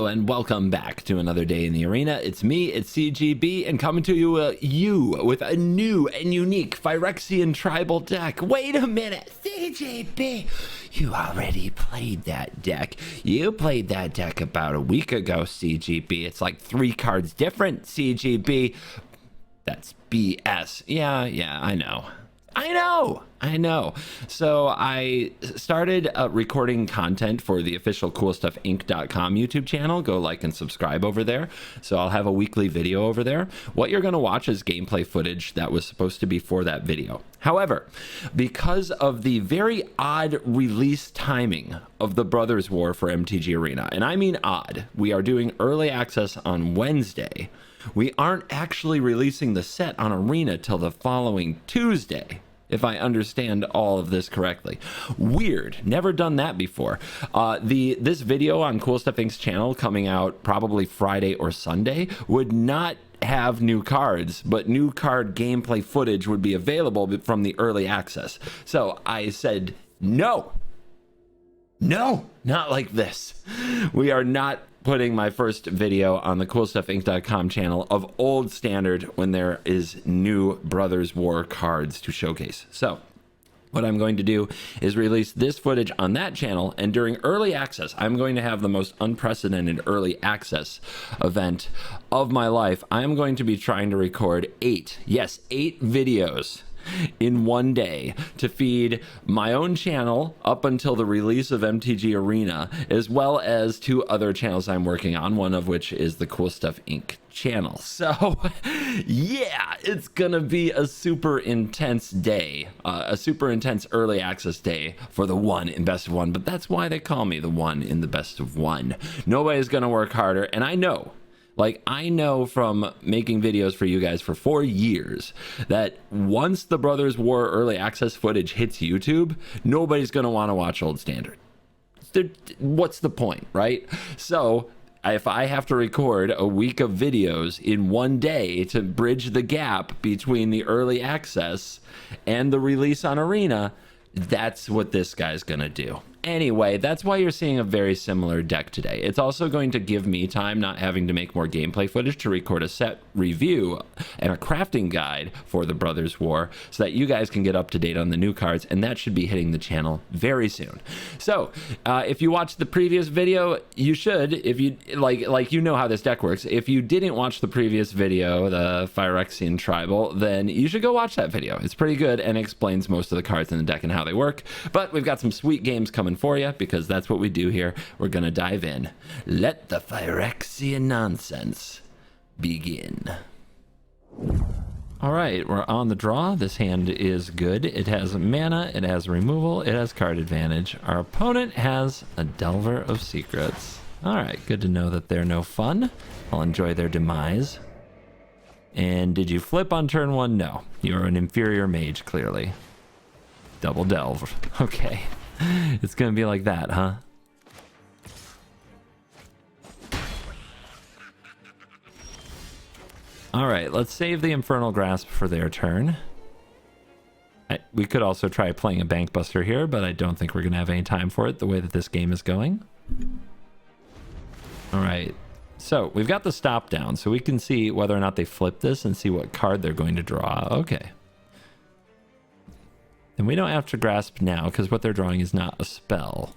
Hello and welcome back to another day in the arena. It's me, it's CGB, and coming to you with a new and unique Phyrexian tribal deck. Wait a minute, CGB, you already played that deck. You played that deck about a week ago, CGB. It's like 3 cards different, CGB. That's BS. Yeah, I know. So I started recording content for the official CoolStuffInc.com YouTube channel. Go like and subscribe over there. So I'll have a weekly video over there. What you're going to watch is gameplay footage that was supposed to be for that video. However, because of the very odd release timing of the Brothers War for MTG Arena, and I mean odd, we are doing early access on Wednesday. We aren't actually releasing the set on Arena till the following Tuesday, if I understand all of this correctly. Weird. Never done that before. This video on Cool Stuff Inc.'s channel coming out probably Friday or Sunday would not have new cards, but new card gameplay footage would be available from the early access. So I said, no, not like this. We are not putting my first video on the CoolStuffInc.com channel of old standard when there is new Brothers War cards to showcase. So what I'm going to do is release this footage on that channel, and during early access, I'm going to have the most unprecedented early access event of my life. I'm going to be trying to record 8 videos in one day to feed my own channel up until the release of MTG Arena, as well as 2 other channels I'm working on, one of which is the Cool Stuff Inc. channel. So yeah, it's gonna be a super intense day, a super intense early access day for the one in best of one, but that's why they call me the one in the best of one. Nobody's gonna work harder, and I know from making videos for you guys for 4 years that once the Brothers War early access footage hits YouTube, nobody's going to want to watch old standard. What's the point, right? So if I have to record a week of videos in one day to bridge the gap between the early access and the release on Arena, that's what this guy's going to do. Anyway, that's why you're seeing a very similar deck today. It's also going to give me time not having to make more gameplay footage to record a set review and a crafting guide for the Brothers War so that you guys can get up to date on the new cards, and that should be hitting the channel very soon. So if you watched the previous video, you should, if you like you know how this deck works. If you didn't watch the previous video, the Phyrexian Tribal, then you should go watch that video. It's pretty good and explains most of the cards in the deck and how they work. But we've got some sweet games coming for you, because that's what we do here. We're gonna dive in. Let the Phyrexian nonsense begin. All right, we're on the draw. This hand is good. It has mana, it has removal, it has card advantage. Our opponent has a Delver of Secrets. All right, good to know that they're no fun. I'll enjoy their demise. And did you flip on turn 1? No, you're an inferior mage, clearly. Double delve. Okay. It's gonna be like that, huh? All right, let's save the Infernal Grasp for their turn. We could also try playing a Bankbuster here, but I don't think we're gonna have any time for it the way that this game is going. All right, so we've got the stop down, so we can see whether or not they flip this and see what card they're going to draw. Okay. And we don't have to grasp now because what they're drawing is not a spell.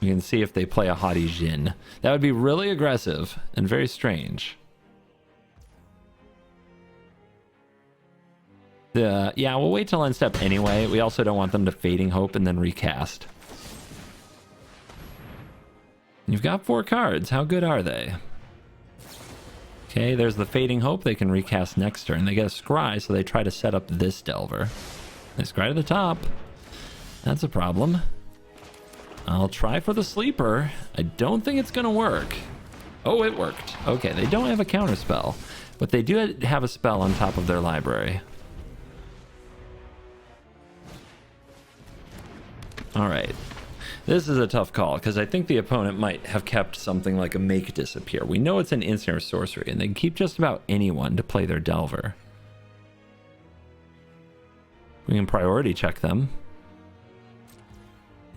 We can see if they play a Haughty Djinn. That would be really aggressive and very strange. Yeah, we'll wait till end step anyway. We also don't want them to Fading Hope and then recast. You've got 4 cards. How good are they? Okay, there's the Fading Hope. They can recast next turn. They get a Scry, so they try to set up this Delver. They Scry to the top. That's a problem. I'll try for the Sleeper. I don't think it's going to work. Oh, it worked. Okay, they don't have a counter spell, but they do have a spell on top of their library. All right. This is a tough call, because I think the opponent might have kept something like a Make Disappear. We know it's an instant or sorcery, and they can keep just about anyone to play their Delver. We can priority check them.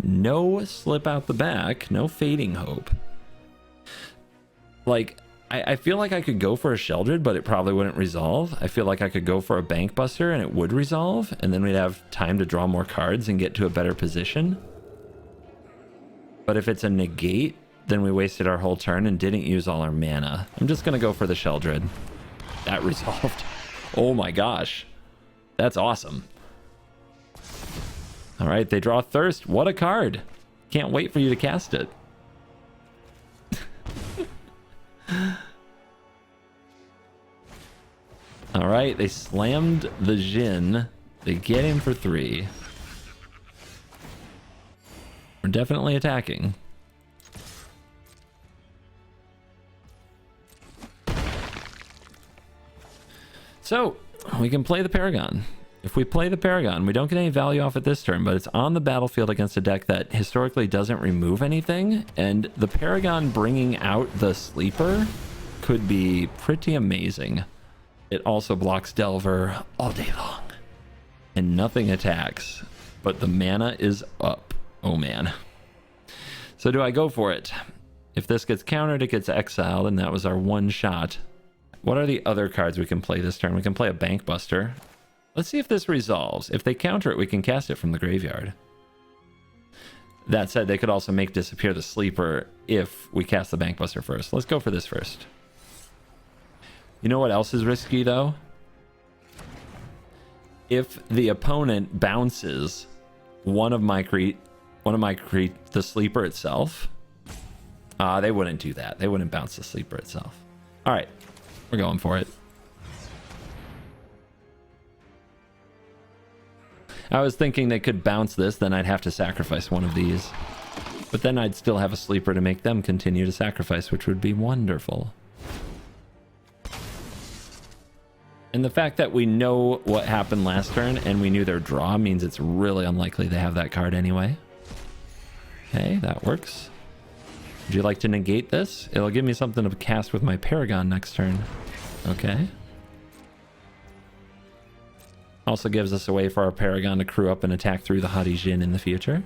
No slip out the back. No fading hope. Like, I feel like I could go for a Sheldred, but it probably wouldn't resolve. I feel like I could go for a Bankbuster and it would resolve, and then we'd have time to draw more cards and get to a better position. But if it's a negate, then we wasted our whole turn and didn't use all our mana. I'm just going to go for the Sheldred. That resolved. Oh my gosh. That's awesome. All right, they draw Thirst. What a card. Can't wait for you to cast it. All right, they slammed the Jhin. They get in for 3. We're definitely attacking. So, we can play the Paragon. If we play the Paragon, we don't get any value off it this turn, but it's on the battlefield against a deck that historically doesn't remove anything, and the Paragon bringing out the Sleeper could be pretty amazing. It also blocks Delver all day long, and nothing attacks, but the mana is up. Oh man. So do I go for it? If this gets countered, it gets exiled, and that was our one shot. What are the other cards we can play this turn? We can play a Bankbuster. Let's see if this resolves. If they counter it, we can cast it from the graveyard. That said, they could also make disappear the Sleeper if we cast the Bankbuster first. Let's go for this first. You know what else is risky, though? If the opponent bounces one of my the Sleeper itself, they wouldn't do that. They wouldn't bounce the Sleeper itself. All right, we're going for it. I was thinking they could bounce this, then I'd have to sacrifice one of these. But then I'd still have a Sleeper to make them continue to sacrifice, which would be wonderful. And the fact that we know what happened last turn and we knew their draw means it's really unlikely they have that card anyway. Okay, that works. Would you like to negate this? It'll give me something to cast with my Paragon next turn. Okay. Also gives us a way for our Paragon to crew up and attack through the Hadi Jhin in the future.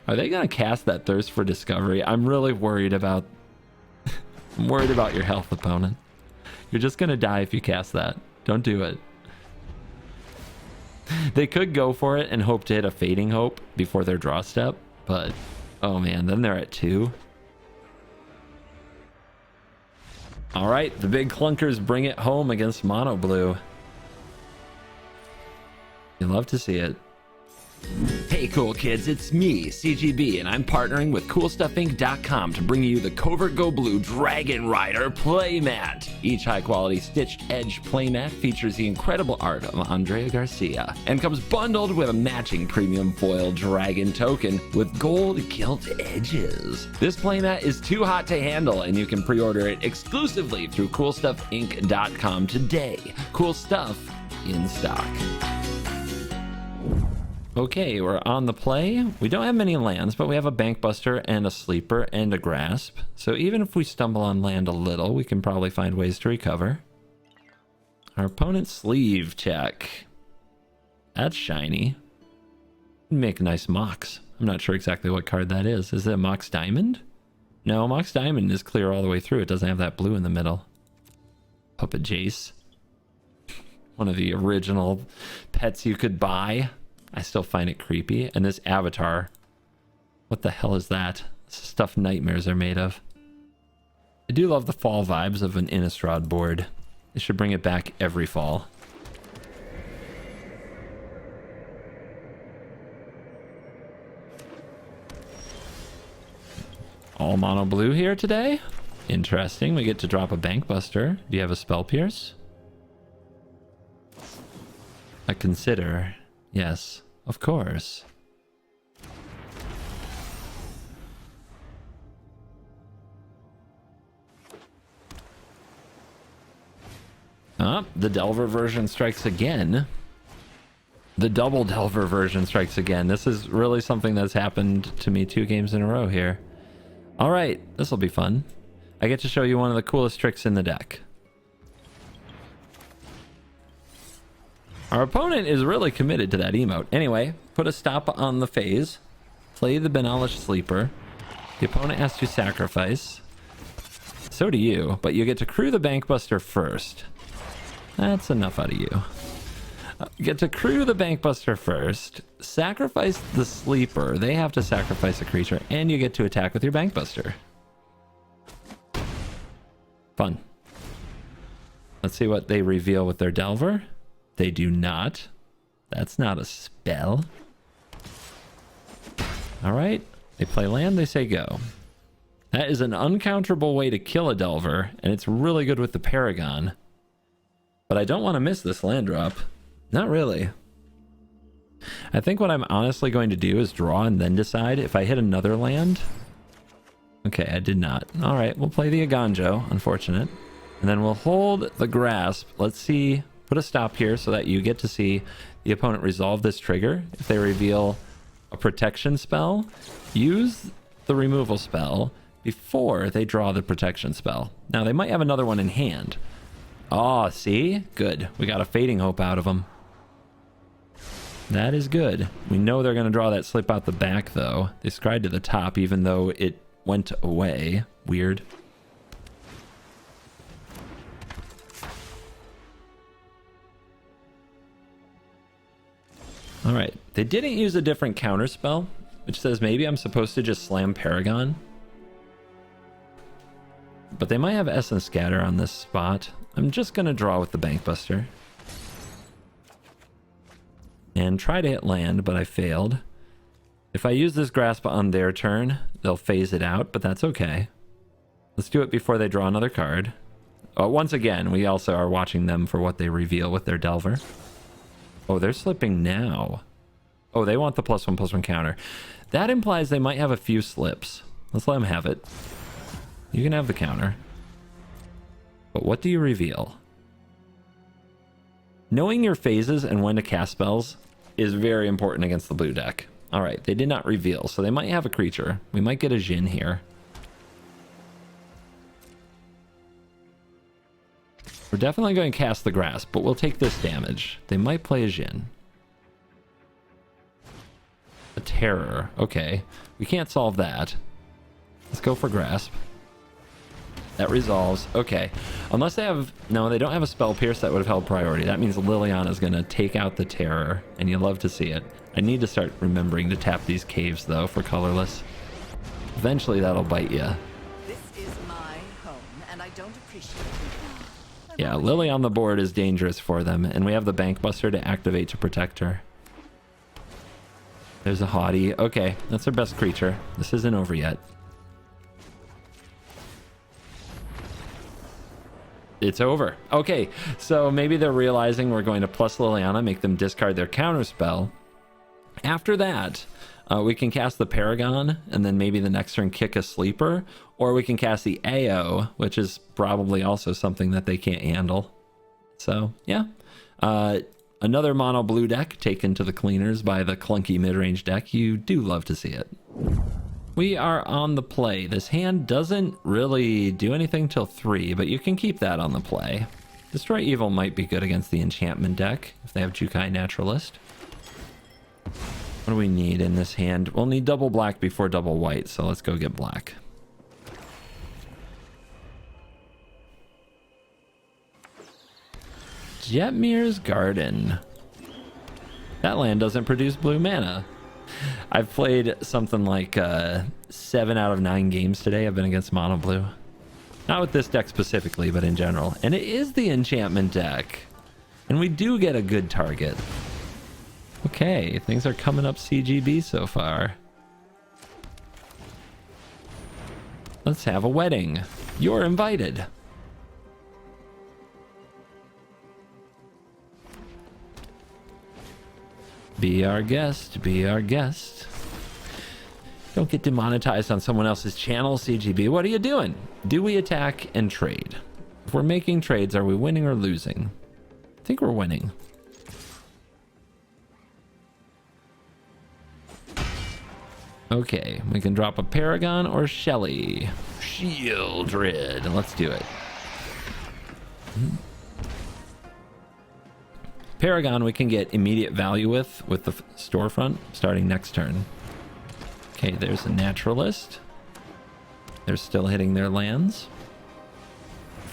Are they going to cast that Thirst for Discovery? I'm really worried about... I'm worried about your health, opponent. You're just going to die if you cast that. Don't do it. They could go for it and hope to hit a Fading Hope before their draw step, but... oh man, then they're at 2. Alright, the big clunkers bring it home against Mono Blue. You love to see it. Hey cool kids, it's me, CGB, and I'm partnering with CoolStuffInc.com to bring you the Covert Go Blue Dragon Rider playmat. Each high-quality stitched edge playmat features the incredible art of Andrea Garcia and comes bundled with a matching premium foil dragon token with gold gilt edges. This playmat is too hot to handle, and you can pre-order it exclusively through CoolStuffInc.com today. Cool stuff in stock. Okay, we're on the play. We don't have many lands, but we have a Bankbuster and a Sleeper and a Grasp. So even if we stumble on land a little, we can probably find ways to recover. Our opponent's sleeve check. That's shiny. Make nice Mox. I'm not sure exactly what card that is. Is it a Mox Diamond? No, Mox Diamond is clear all the way through. It doesn't have that blue in the middle. Puppet Jace. One of the original pets you could buy. I still find it creepy. And this avatar, what the hell is that? This is stuff nightmares are made of. I do love the fall vibes of an Innistrad board. They should bring it back every fall. All mono blue here today. Interesting. We get to drop a Bankbuster. Do you have a Spell Pierce? A Consider. Yes. Of course. The Delver version strikes again. The double Delver version strikes again. This is really something that's happened to me 2 games in a row here. All right, this will be fun. I get to show you one of the coolest tricks in the deck. Our opponent is really committed to that emote. Anyway, put a stop on the phase. Play the Banalish Sleeper. The opponent has to sacrifice. So do you, but you get to crew the Bankbuster first. That's enough out of you. You get to crew the Bankbuster first, sacrifice the Sleeper. They have to sacrifice a creature, and you get to attack with your Bankbuster. Fun. Let's see what they reveal with their Delver. They do not. That's not a spell. All right. They play land, they say go. That is an uncounterable way to kill a Delver, and it's really good with the Paragon. But I don't want to miss this land drop. Not really. I think what I'm honestly going to do is draw and then decide if I hit another land. Okay, I did not. All right, we'll play the Aganjo, unfortunate. And then we'll hold the Grasp. Let's see, put a stop here so that you get to see the opponent resolve this trigger. If they reveal a protection spell, use the removal spell before they draw the protection spell. Now, they might have another one in hand. Oh, see? Good. We got a Fading Hope out of them. That is good. We know they're going to draw that slip out the back, though. They scried to the top, even though it went away. Weird. All right. They didn't use a different counter spell, which says maybe I'm supposed to just slam Paragon. But they might have Essence Scatter on this spot. I'm just going to draw with the Bankbuster. And try to hit land, but I failed. If I use this Grasp on their turn, they'll phase it out, but that's okay. Let's do it before they draw another card. Once again, we also are watching them for what they reveal with their Delver. Oh, they're slipping now. Oh, they want the +1/+1 counter. That implies they might have a few slips. Let's let them have it. You can have the counter. But what do you reveal? Knowing your phases and when to cast spells is very important against the blue deck. All right, they did not reveal, so they might have a creature. We might get a Jhin here. We're definitely going to cast the Grasp, but we'll take this damage. They might play a Jhin. A Terror. Okay, we can't solve that. Let's go for Grasp. That resolves. Okay. Unless they have... No, they don't have a Spell Pierce that would have held priority. That means Liliana's going to take out the Terror, and you love to see it. I need to start remembering to tap these caves, though, for colorless. Eventually, that'll bite you. This is my home, and I don't appreciate it. Yeah, Lily on the board is dangerous for them, and we have the Bankbuster to activate to protect her. There's a Haughty. Okay, that's their best creature. This isn't over yet. It's over. Okay, so maybe they're realizing we're going to plus Liliana, make them discard their counter spell. After that, we can cast the Paragon, and then maybe the next turn kick a Sleeper, or we can cast the AO, which is probably also something that they can't handle. So, yeah. Another mono blue deck taken to the cleaners by the clunky mid-range deck. You do love to see it. We are on the play. This hand doesn't really do anything till 3, but you can keep that on the play. Destroy Evil might be good against the enchantment deck if they have Jukai Naturalist. What do we need in this hand? We'll need double black before double white, so let's go get black. Jetmir's Garden. That land doesn't produce blue mana. I've played something like 7 out of 9 games today. I've been against mono blue. Not with this deck specifically, but in general. And it is the enchantment deck. And we do get a good target. Okay, things are coming up CGB so far. Let's have a wedding. You're invited. Be our guest, be our guest. Don't get demonetized on someone else's channel, CGB. What are you doing? Do we attack and trade? If we're making trades, are we winning or losing? I think we're winning. Okay, we can drop a Paragon or Shelly. Shieldred. Let's do it. Paragon we can get immediate value with the storefront starting next turn. Okay, there's a Naturalist. They're still hitting their lands.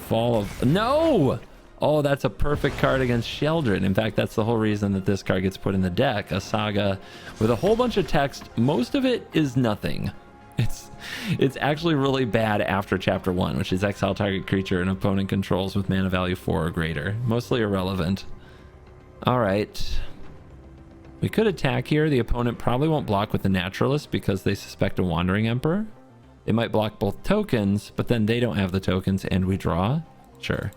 Fall of... No! Oh, that's a perfect card against Sheldred. In fact, that's the whole reason that this card gets put in the deck. A saga with a whole bunch of text. Most of it is nothing. It's actually really bad after chapter 1, which is exile target creature an opponent controls with mana value 4 or greater. Mostly irrelevant. All right. We could attack here. The opponent probably won't block with the Naturalist because they suspect a Wandering Emperor. They might block both tokens, but then they don't have the tokens and we draw. Sure.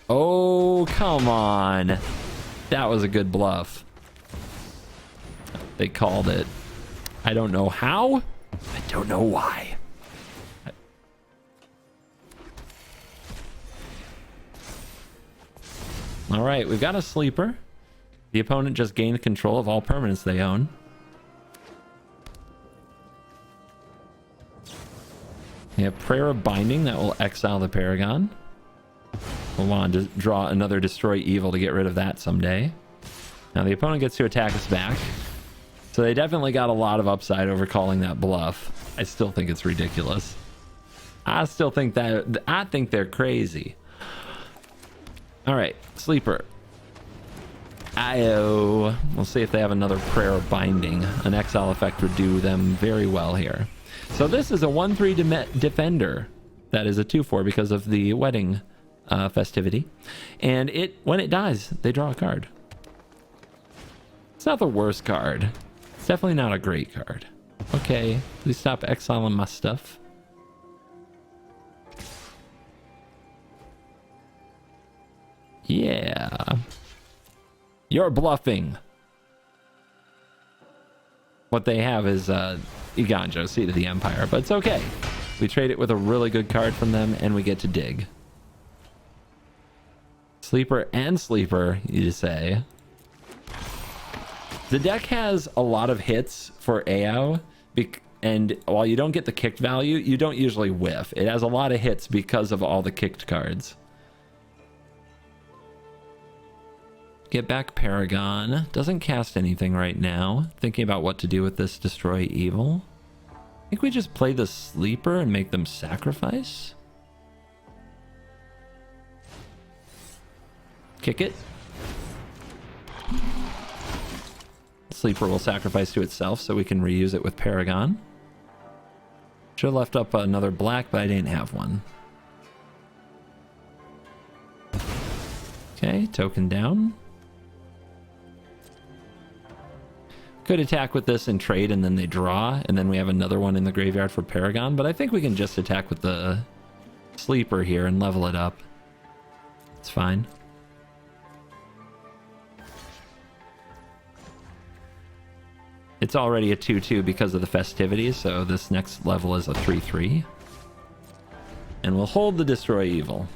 Oh, come on. That was a good bluff. They called it. I don't know how. I don't know why. All right, we've got a sleeper. The opponent just gained control of all permanents they own. We have Prayer of Binding that will exile the Paragon. We'll want to draw another Destroy Evil to get rid of that someday. Now the opponent gets to attack us back. So they definitely got a lot of upside over calling that bluff. I still think it's ridiculous. I think they're crazy. All right, sleeper. Io. We'll see if they have another Prayer of Binding. An exile effect would do them very well here. So this is a 1/3 defender. That is a 2/4 because of the wedding festivity. And when it dies, they draw a card. It's not the worst card. It's definitely not a great card. Okay, please stop exiling my stuff. Yeah. You're bluffing. What they have is Iganjo, Seat of the Empire, but it's okay. We trade it with a really good card from them, and we get to dig. Sleeper and sleeper, you say. The deck has a lot of hits for AO, and while you don't get the kicked value, you don't usually whiff. It has a lot of hits because of all the kicked cards. Get back Paragon. Doesn't cast anything right now. Thinking about what to do with this Destroy Evil. I think we just play the sleeper and make them sacrifice. Kick it. Sleeper will sacrifice to itself so we can reuse it with Paragon. Should have left up another black, but I didn't have one. Okay, token down. Could attack with this and trade, and then they draw, and then we have another one in the graveyard for Paragon, but I think we can just attack with the sleeper here and level it up. It's fine. It's already a 2/2 because of the festivities, so this next level is a 3/3. And we'll hold the Destroy Evil.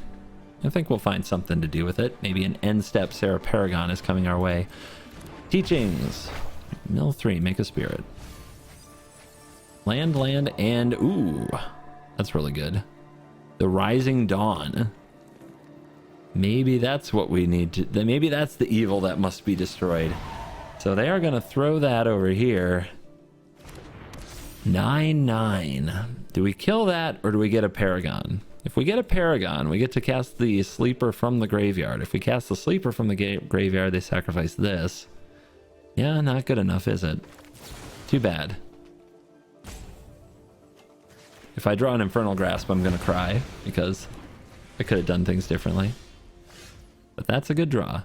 I think we'll find something to do with it. Maybe an end step Sarah Paragon is coming our way. Teachings. Mill 3, make a spirit. Land, and ooh, that's really good. The Rising Dawn. Maybe that's what we need to... Maybe that's the evil that must be destroyed. So they are going to throw that over here. 9/9. Do we kill that or do we get a Paragon? If we get a Paragon, we get to cast the sleeper from the graveyard. If we cast the sleeper from the graveyard, they sacrifice this. Yeah, not good enough, is it? Too bad. If I draw an Infernal Grasp, I'm going to cry because I could have done things differently. But that's a good draw.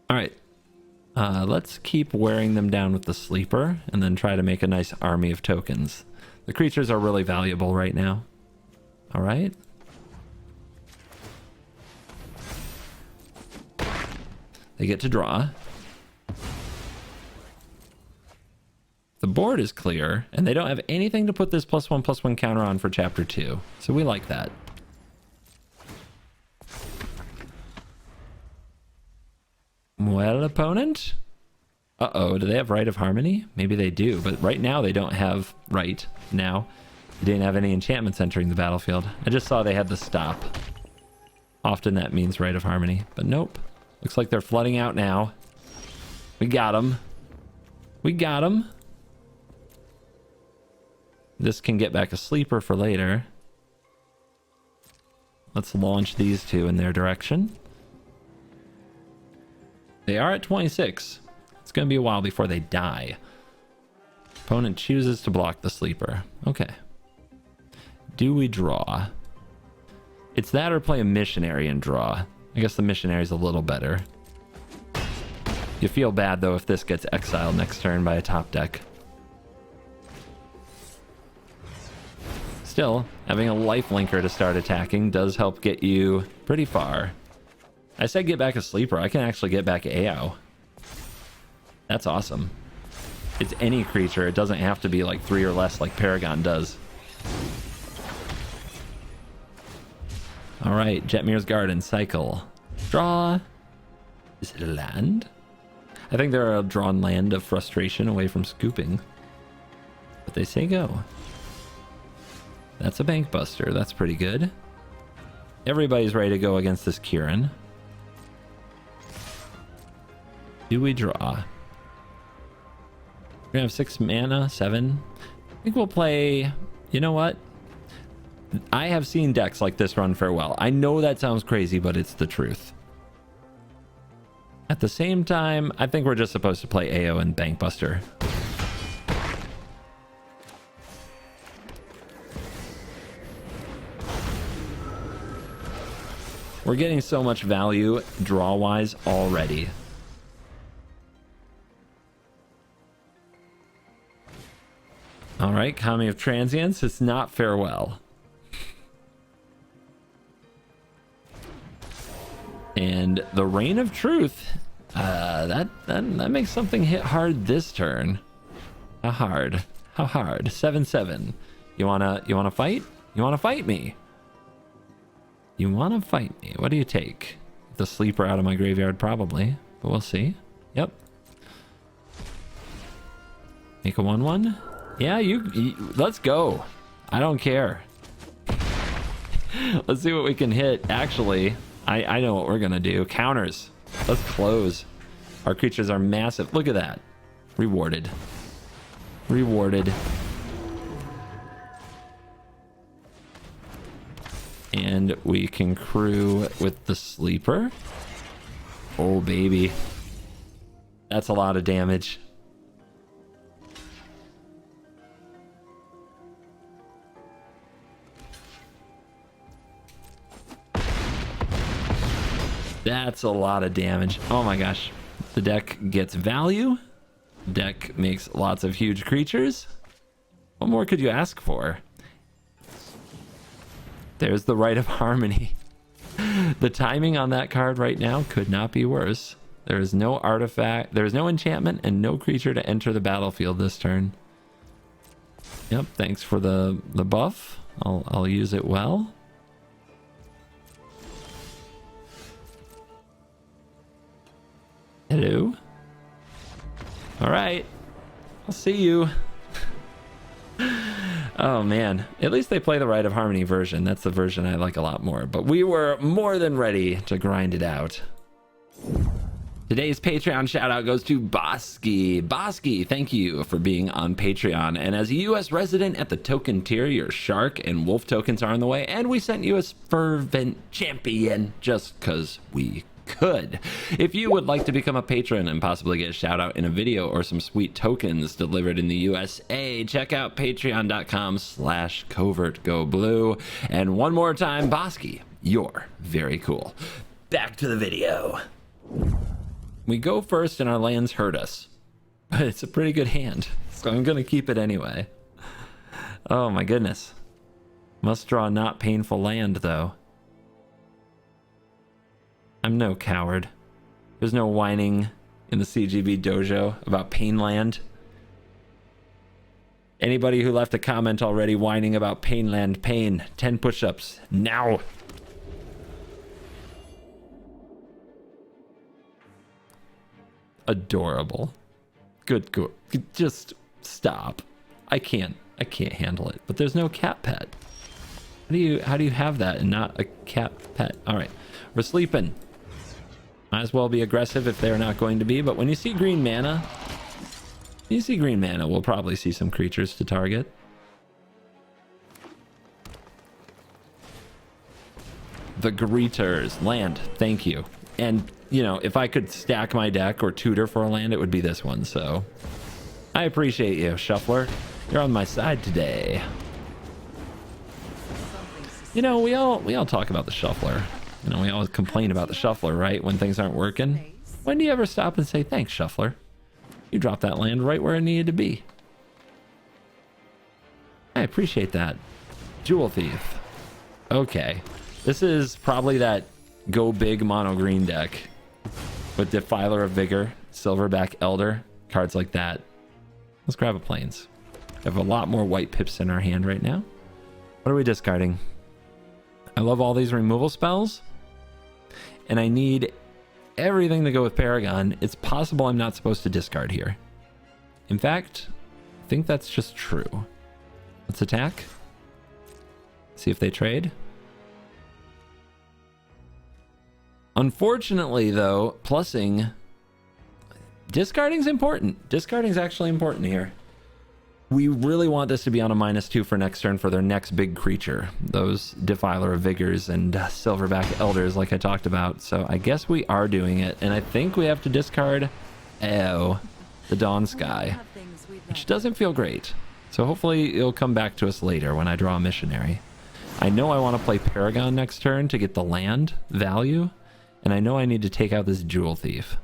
All right. Let's keep wearing them down with the sleeper and then try to make a nice army of tokens. The creatures are really valuable right now. All right. They get to draw. The board is clear, and they don't have anything to put this +1/+1 counter on for chapter 2. So we like that. Well, opponent, Uh-oh, do they have Right of Harmony? Maybe they do, but right now they don't have Right now. They didn't have any enchantments entering the battlefield. I just saw they had the stop. Often that means Right of Harmony, but nope. Looks like they're flooding out now. We got them. We got them. This can get back a sleeper for later. Let's launch these two in their direction. They are at 26. It's going to be a while before they die. Opponent chooses to block the sleeper. Okay. Do we draw? It's that or play a missionary and draw. I guess the missionary is a little better. You feel bad, though, if this gets exiled next turn by a top deck. Still, having a lifelinker to start attacking does help get you pretty far. I said get back a sleeper. I can actually get back AO. That's awesome. It's any creature. It doesn't have to be like 3 or less like Paragon does. All right, Jetmir's Garden, cycle. Draw. Is it a land? I think they're a drawn land of frustration away from scooping. But they say go. That's a bank buster. That's pretty good. Everybody's ready to go against this Kieran. Do we draw? We're gonna have 6 mana, 7. I think we'll play... You know what? I have seen decks like this run farewell. I know that sounds crazy, but it's the truth. At the same time, I think we're just supposed to play AO and bank buster. We're getting so much value draw-wise already. All right, Kami of Transience. It's not farewell. And the Reign of Truth. That makes something hit hard this turn. How hard? How hard? 7/7. You wanna fight? You wanna fight me? You wanna fight me? What do you take? The sleeper out of my graveyard, probably, but we'll see. Yep. Make a 1/1. Yeah, you let's go. I don't care. Let's see what we can hit. Actually, I know what we're gonna do. Counters. Let's close. Our creatures are massive. Look at that. Rewarded. Rewarded. And we can crew with the sleeper. Oh, baby. That's a lot of damage. That's a lot of damage. Oh my gosh. The deck gets value. Deck makes lots of huge creatures. What more could you ask for? There's the Right of Harmony. The timing on that card right now could not be worse. There is no artifact, there is no enchantment, and no creature to enter the battlefield this turn. Yep, thanks for the buff. I'll use it well. Hello. All right. I'll see you. Oh man, at least they play the Right of Harmony version. That's the version I like a lot more, but we were more than ready to grind it out. Today's Patreon shout out goes to Bosky. Bosky, thank you for being on Patreon. And as a US resident at the token tier, your shark and wolf tokens are on the way, and we sent you a fervent champion just because we could. If you would like to become a patron and possibly get a shout out in a video or some sweet tokens delivered in the USA, check out patreon.com/covertgoblue. And one more time, Bosky, you're very cool. Back to the video. We go first and our lands hurt us, but it's a pretty good hand, so I'm gonna keep it anyway. Oh my goodness. Must draw a not painful land though. I'm no coward. There's no whining in the CGB dojo about Painland. Anybody who left a comment already whining about Painland pain, 10 push-ups now. Adorable. Good. Just stop. I can't handle it. But there's no cat pet. How do you have that and not a cat pet? All right, we're sleeping. Might as well be aggressive if they're not going to be. But when you see green mana, we'll probably see some creatures to target. The Greeters land. Thank you. And you know, if I could stack my deck or tutor for a land, it would be this one. So I appreciate you, Shuffler. You're on my side today. You know, we all talk about the Shuffler. You know, we always complain about the Shuffler, right? When things aren't working. When do you ever stop and say, thanks, Shuffler? You dropped that land right where it needed to be. I appreciate that. Jewel Thief. Okay. This is probably that go big mono green deck with Defiler of Vigor, Silverback Elder, cards like that. Let's grab a Plains. We have a lot more white pips in our hand right now. What are we discarding? I love all these removal spells, and I need everything to go with Paragon. It's possible I'm not supposed to discard here. In fact, I think that's just true. Let's attack. See if they trade. Unfortunately, though, plussing, discarding's important. Discarding's actually important here. We really want this to be on a -2 for next turn for their next big creature. Those Defiler of Vigors and Silverback Elders like I talked about. So I guess we are doing it. And I think we have to discard, the Dawn Sky, which doesn't feel great. So hopefully it'll come back to us later when I draw a Missionary. I know I want to play Paragon next turn to get the land value. And I know I need to take out this Jewel Thief.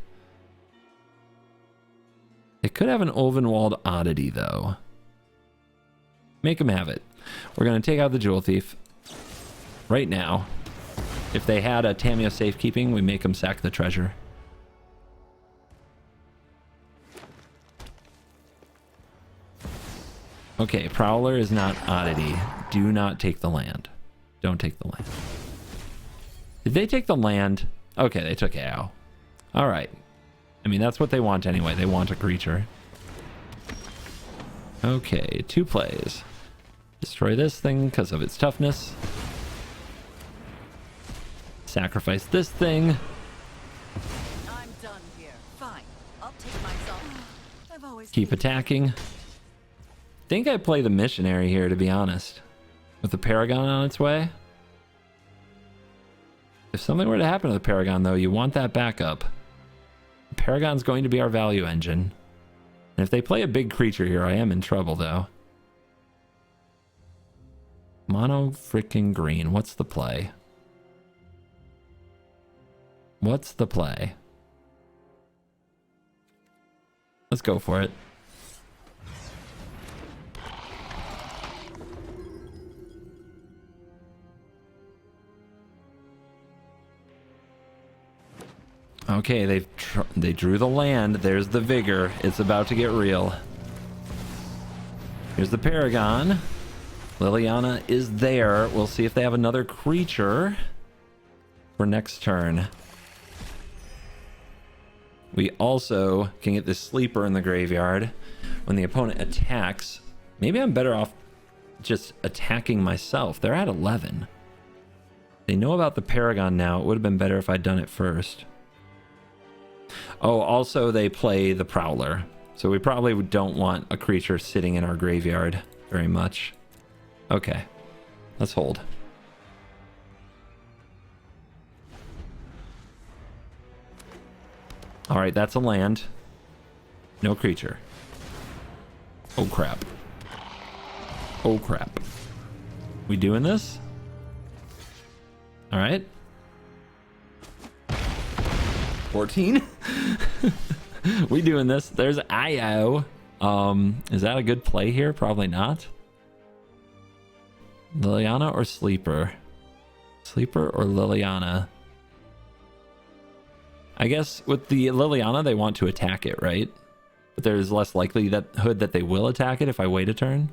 It could have an Ulvenwald Oddity, though. Make him have it. We're going to take out the Jewel Thief right now. If they had a Tamiyo Safekeeping, we make them sack the treasure. Okay, Prowler is not Oddity. Do not take the land. Don't take the land. Did they take the land? Okay, they took AO. All right. I mean, that's what they want anyway. They want a creature. Okay, 2 plays. Destroy this thing because of its toughness. Sacrifice this thing. I'm done here. Fine. I'll take myself. I've always Keep attacking. Think I play the Missionary here, to be honest. With the Paragon on its way. If something were to happen to the Paragon, though, you want that backup. The Paragon's going to be our value engine. And if they play a big creature here, I am in trouble, though. Mono freaking green. What's the play? What's the play? Let's go for it. Okay, they drew the land. There's the Vigor. It's about to get real. Here's the Paragon. Liliana is there. We'll see if they have another creature for next turn. We also can get this Sleeper in the graveyard when the opponent attacks. Maybe I'm better off just attacking myself. They're at 11. They know about the Paragon now. It would have been better if I'd done it first. Oh, also they play the Prowler. So we probably don't want a creature sitting in our graveyard very much. Okay, let's hold. All right, that's a land. No creature. Oh, crap. Oh, crap. We doing this? All right. 14. We doing this. There's IO. Is that a good play here? Probably not. Liliana or Sleeper? Sleeper or Liliana? I guess with the Liliana, they want to attack it, right? But there's less likelihood that they will attack it if I wait a turn.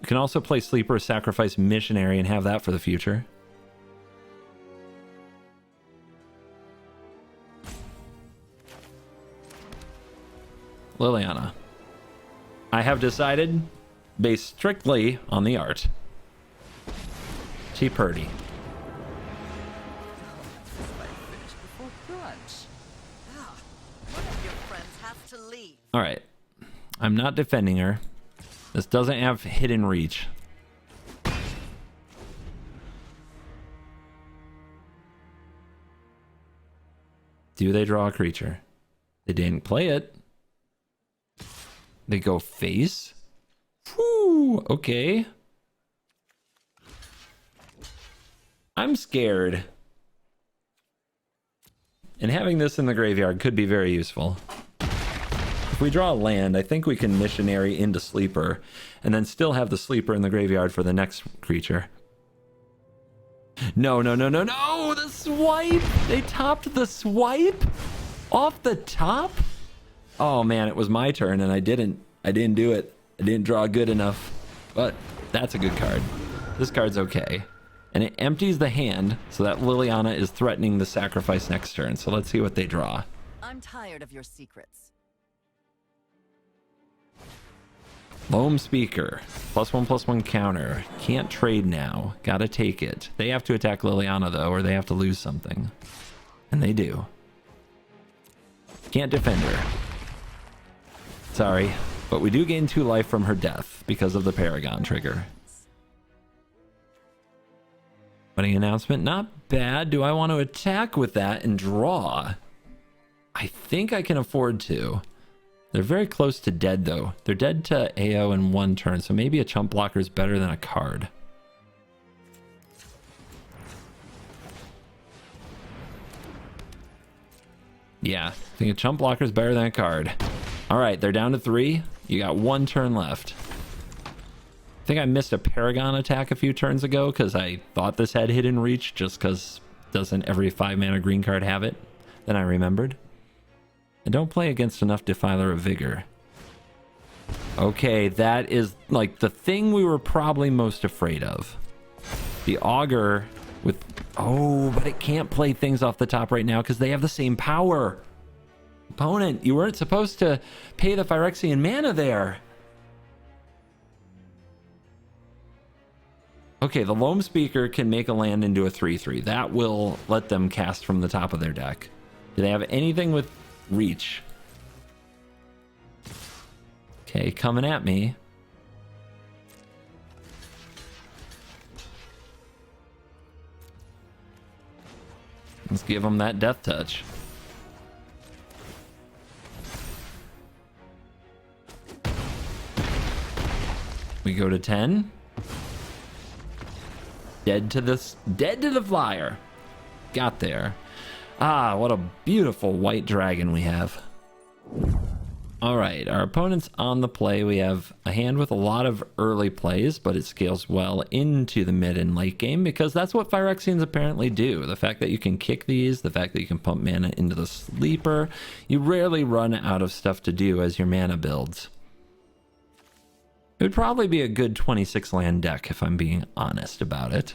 You can also play Sleeper, sacrifice Missionary, and have that for the future. Liliana. I have decided, based strictly on the art, she purdy. One of your friends has to leave. All right. I'm not defending her. This doesn't have hidden reach. Do they draw a creature? They didn't play it. They go face? Whew, okay. I'm scared. And having this in the graveyard could be very useful. If we draw a land, I think we can missionary into sleeper and then still have the sleeper in the graveyard for the next creature. No, no, no, no, no! The swipe! They topped the swipe? Off the top? Oh man, it was my turn and I didn't do it. I didn't draw good enough. But that's a good card. This card's okay. And it empties the hand so that Liliana is threatening the sacrifice next turn. So let's see what they draw. I'm tired of your secrets. Loam Speaker. +1/+1 counter. Can't trade now. Gotta take it. They have to attack Liliana though, or they have to lose something. And they do. Can't defend her. Sorry. But we do gain 2 life from her death because of the Paragon trigger. Wedding announcement, not bad. Do I want to attack with that and draw? I think I can afford to. They're very close to dead though. They're dead to AO in 1 turn, so maybe a chump blocker is better than a card. Yeah, I think a chump blocker is better than a card. All right, they're down to 3. You got 1 turn left. I think I missed a Paragon attack a few turns ago because I thought this had hidden reach just because doesn't every 5 mana green card have it? Then I remembered. And don't play against enough Defiler of Vigor. Okay, that is like the thing we were probably most afraid of. The Augur with... Oh, but it can't play things off the top right now because they have the same power. Opponent, you weren't supposed to pay the Phyrexian mana there. Okay, the Loam Speaker can make a land into a 3/3. That will let them cast from the top of their deck. Do they have anything with reach? Okay, coming at me. Let's give them that death touch. We go to 10. Dead to the flyer. Got there. Ah, what a beautiful white dragon we have. All right, our opponent's on the play. We have a hand with a lot of early plays, but it scales well into the mid and late game because that's what Phyrexians apparently do. The fact that you can kick these, the fact that you can pump mana into the sleeper, you rarely run out of stuff to do as your mana builds. It would probably be a good 26 land deck if I'm being honest about it.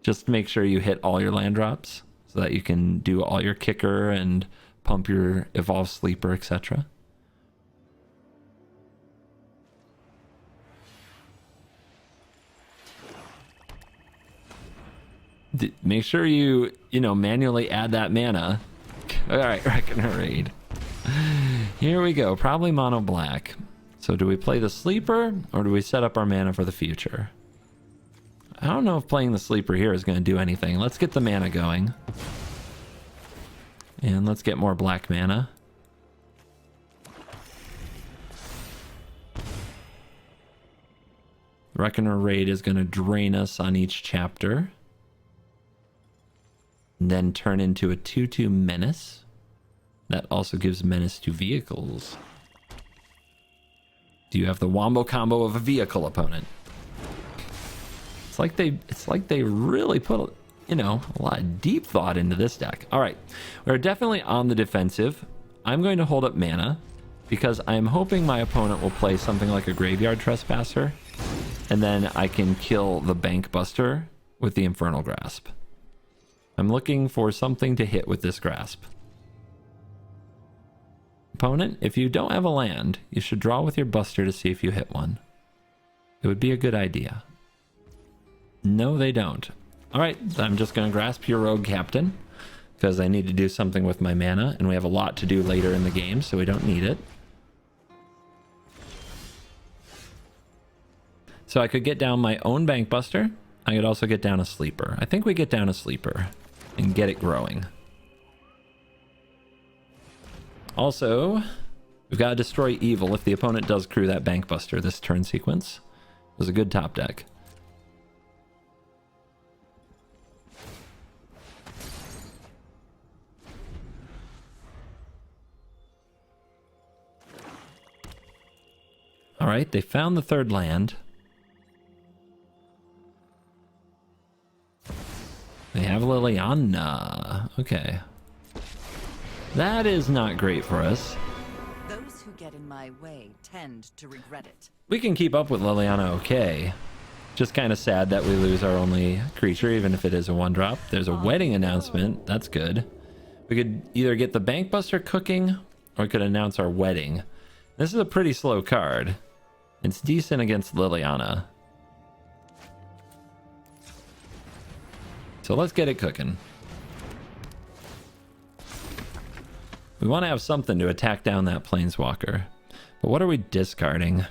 Just make sure you hit all your land drops so that you can do all your kicker and pump your evolve sleeper, etc. Make sure you manually add that mana. All right, Reckoner Raid. Here we go. Probably mono black. So do we play the sleeper or do we set up our mana for the future? I don't know if playing the sleeper here is going to do anything. Let's get the mana going. And let's get more black mana. Reckoner Raid is going to drain us on each chapter. And then turn into a 2/2 menace. That also gives menace to vehicles. Do you have the wombo combo of a vehicle opponent? It's like they really put, a lot of deep thought into this deck. All right, we're definitely on the defensive. I'm going to hold up mana because I'm hoping my opponent will play something like a Graveyard Trespasser, and then I can kill the Bank Buster with the Infernal Grasp. I'm looking for something to hit with this grasp. Opponent, if you don't have a land, you should draw with your buster to see if you hit one. It would be a good idea. No, they don't. All right, I'm just going to grasp your rogue captain because I need to do something with my mana, and we have a lot to do later in the game, so we don't need it. So I could get down my own bank buster. I could also get down a sleeper. I think we get down a sleeper and get it growing. Also, we've got to destroy evil if the opponent does crew that bank buster this turn sequence. It was a good top deck. All right, they found the third land. They have Liliana. Okay. That is not great for us. Those who get in my way tend to regret it. We can keep up with Liliana okay. Just kind of sad that we lose our only creature, even if it is a 1-drop. There's a wedding announcement. That's good. We could either get the bank buster cooking, or we could announce our wedding. This is a pretty slow card. It's decent against Liliana. So let's get it cooking. We want to have something to attack down that planeswalker. But what are we discarding?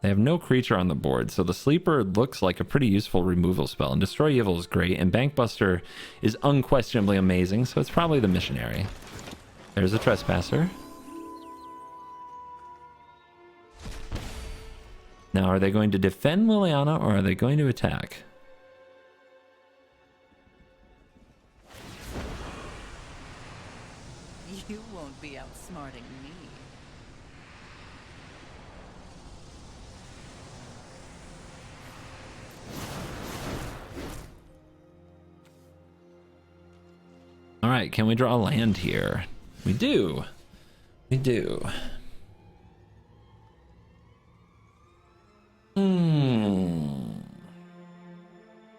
They have no creature on the board, so the sleeper looks like a pretty useful removal spell. And Destroy Evil is great, and Bankbuster is unquestionably amazing, so it's probably the missionary. There's a trespasser. Now, are they going to defend Liliana, or are they going to attack? You won't be outsmarting me. All right, can we draw land here? We do. We do.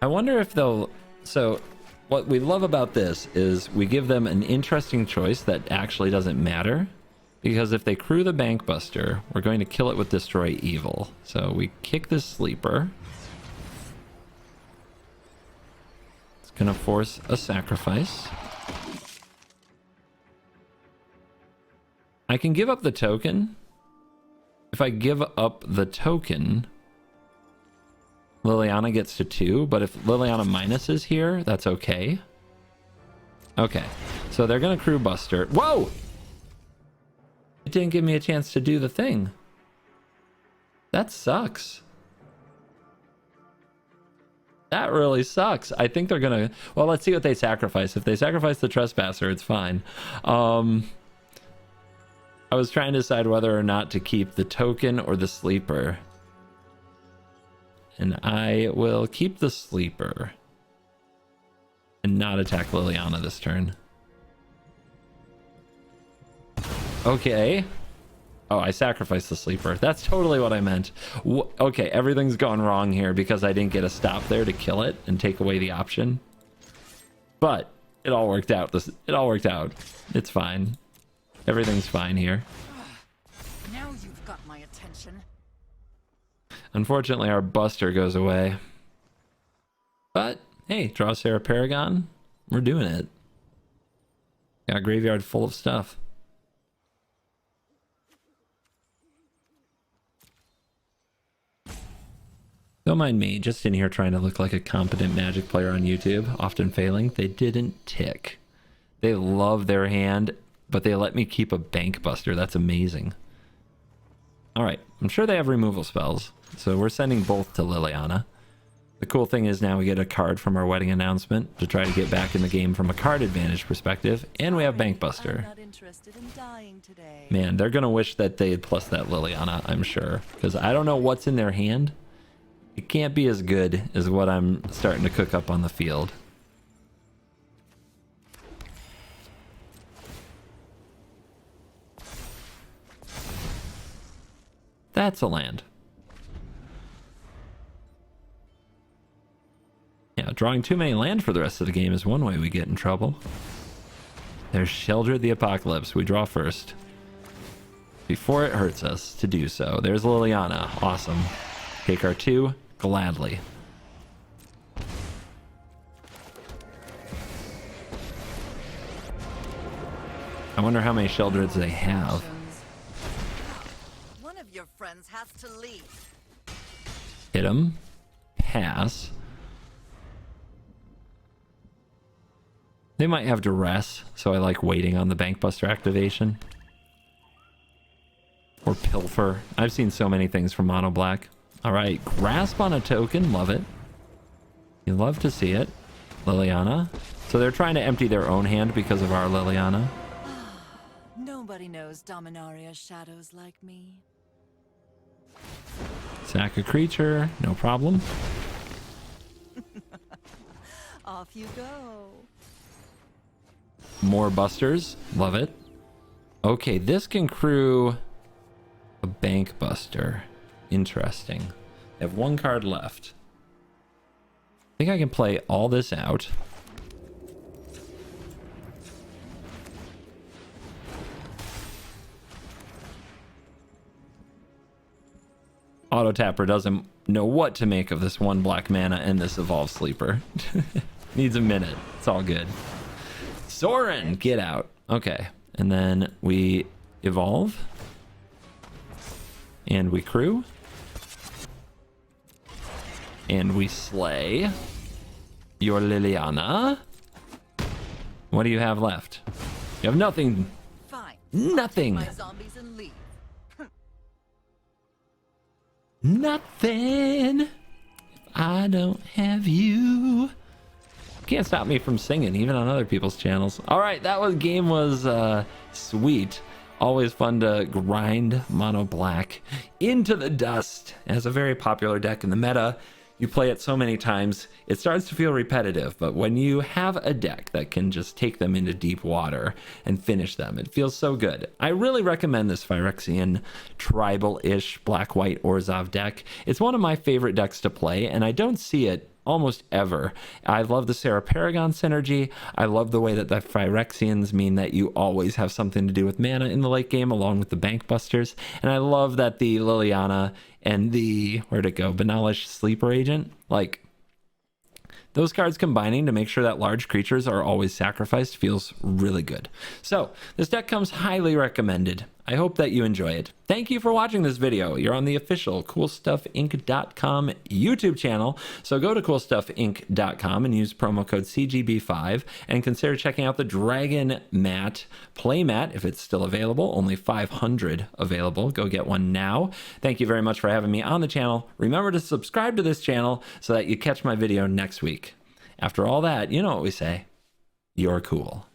I wonder if they'll... So, what we love about this is we give them an interesting choice that actually doesn't matter. Because if they crew the Bankbuster, we're going to kill it with Destroy Evil. So we kick this sleeper. It's going to force a sacrifice. I can give up the token. If I give up the token, Liliana gets to 2, but if Liliana minuses here, that's okay. Okay, so they're going to crew Buster. Whoa! It didn't give me a chance to do the thing. That sucks. That really sucks. I think they're going to... Well, let's see what they sacrifice. If they sacrifice the Trespasser, it's fine. I was trying to decide whether or not to keep the token or the sleeper. And I will keep the sleeper. And not attack Liliana this turn. Okay. Oh, I sacrificed the sleeper. That's totally what I meant. Okay, everything's gone wrong here because I didn't get a stop there to kill it and take away the option. But it all worked out. It all worked out. It's fine. Everything's fine here. Now you've got my attention. Unfortunately, our Buster goes away. But, hey, draw Sarah Paragon. We're doing it. Got a graveyard full of stuff. Don't mind me, just in here trying to look like a competent Magic player on YouTube, often failing. They didn't tick. They love their hand, but they let me keep a Bank Buster. That's amazing. Alright, I'm sure they have removal spells, so we're sending both to Liliana. The cool thing is now we get a card from our wedding announcement to try to get back in the game from a card advantage perspective, and we have Bank Buster. I'm not interested in dying today. Man, they're gonna wish that they had plus that Liliana, I'm sure, because I don't know what's in their hand. It can't be as good as what I'm starting to cook up on the field. That's a land. Yeah, drawing too many land for the rest of the game is one way we get in trouble. There's Sheldred the Apocalypse. We draw first. before it hurts us to do so. There's Liliana. Awesome. Take our 2 gladly. I wonder how many Sheldreds they have. One of your friends has to leave. Hit him. Pass. They might have duress, so I like waiting on the Bankbuster activation. Or Pilfer. I've seen so many things from Mono Black. Alright, Grasp on a token. Love it. You love to see it. Liliana. So they're trying to empty their own hand because of our Liliana. Nobody knows Dominaria shadows like me. Sack a creature. No problem. Off you go. More busters. Love it. Okay, this can crew a bank buster. Interesting. I have 1 card left. I think I can play all this out. Auto Tapper doesn't know what to make of this 1 black mana and this Evolve Sleeper. Needs a minute. It's all good. Soren, get out. Okay, and then we evolve. And we crew. And we slay your Liliana. What do you have left? You have nothing. Fine. Nothing. My zombies and leave. Nothing. If I don't have you. Can't stop me from singing, even on other people's channels. All right, game was sweet. Always fun to grind Mono Black into the dust. It has a very popular deck in the meta. You play it so many times, it starts to feel repetitive, but when you have a deck that can just take them into deep water and finish them, it feels so good. I really recommend this Phyrexian tribal-ish black-white Orzhov deck. It's one of my favorite decks to play, and I don't see it almost ever. I love the Sarah Paragon synergy. I love the way that the Phyrexians mean that you always have something to do with mana in the late game along with the Bank Busters. And I love that the Liliana and the, where'd it go, Banalish Sleeper Agent, like those cards combining to make sure that large creatures are always sacrificed feels really good. So this deck comes highly recommended. I hope that you enjoy it. Thank you for watching this video. You're on the official CoolStuffInc.com YouTube channel. So go to CoolStuffInc.com and use promo code CGB5 and consider checking out the Dragon Mat playmat if it's still available. Only 500 available. Go get one now. Thank you very much for having me on the channel. Remember to subscribe to this channel so that you catch my video next week. After all that, you know what we say. You're cool.